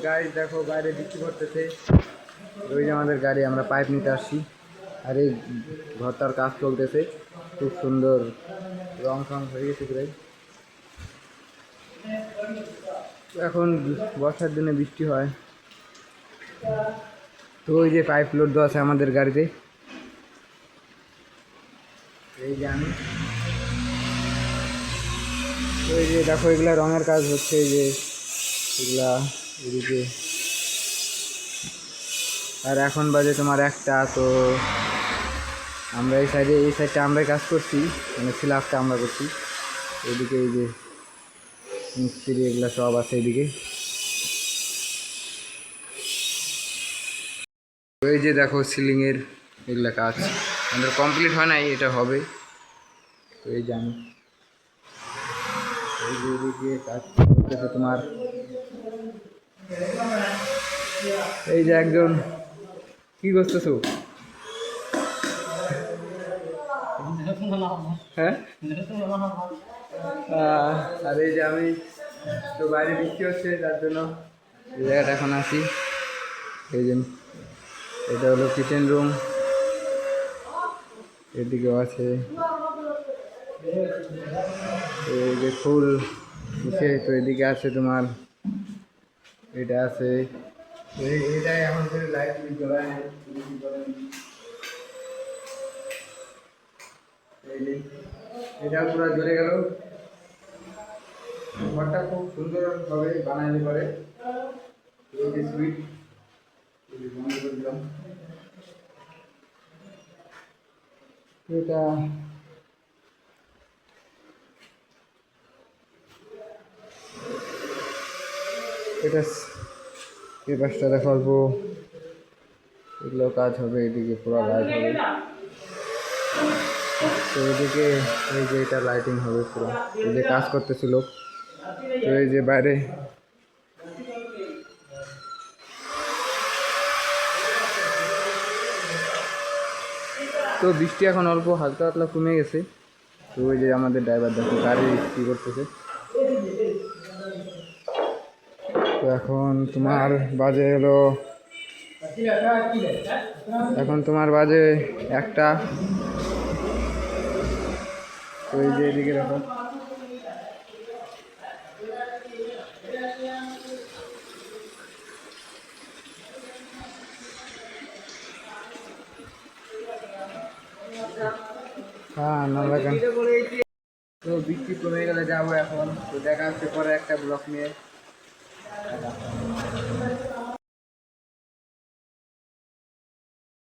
গাড়ি দেখো বাইরে বৃষ্টি পড়তেছে। ওই যে আমাদের গাড়ি, আমরা পাইপ নিতে আসছি। আর এই ঘরটার কাজ চলতেছে, খুব সুন্দর রং ফং হয়ে গেছে প্রায়। এখন বর্ষার দিনে বৃষ্টি হয়, তো ওই যে পাইপ লোড দেওয়া আছে আমাদের গাড়িতে। এই যে আমি, ওই যে দেখো এগুলা রঙের কাজ হচ্ছে, এই যে এগুলা এদিকে। আর এখন বাজে তোমার 1টা, তো আমরা এই সাইডটা আমরাই কাজ করছি, মানে স্ল্যাবটা আমরা করছি। এদিকে এই যে মিস্ত্রি এগুলা সব আছে এদিকে। ওই যে দেখো সিলিংয়ের এগুলা কাজ আমাদের কমপ্লিট হয় নাই, এটা হবে। তো এই যে আমি, এই যে এদিকে কাজ করতেছে তোমার। এই যে একজন, কি করতেছো? হ্যাঁ, আর এই যে আমি, তো বাইরে বৃষ্টি হচ্ছে তার জন্য এই জায়গাটা এখন আসি। এই যে এটা হলো কিচেন রুম, এদিকেও আছে। এই যে ফুল দিচ্ছে, তো এদিকে আছে তোমার, এটা আছে। এটাই এখন লাইট জ্বলায়। এটা পুরো জ্বলে গেল। ঘরটা খুব সুন্দরভাবে বানাইতে পারে। এই যে সুইচ বন্ধ করে দিলাম। এটা এটা এই পাশটা দেখাবো, এগুলো কাজ হবে, এদিকে পুরো লাইট হবে। তো এদিকে এই যে এটা লাইটিং হবে পুরো, এই যে কাজ করতেছিল। তো এই যে বাইরে, তো বৃষ্টি এখন অল্প হালকা হালকা কমে গেছে। তো ওই যে আমাদের ড্রাইভার দেখো গাড়ি কী করতেছে। তো এখন তোমার বাজে হলো, এখন তোমার বাজে 1টা। তো এই যে এদিকে দেখো, হ্যাঁ নোংরা কেন। তো বৃষ্টি কমে গেলে যাবো এখন, তো দেখা হচ্ছে পরে একটা ব্লক নিয়ে।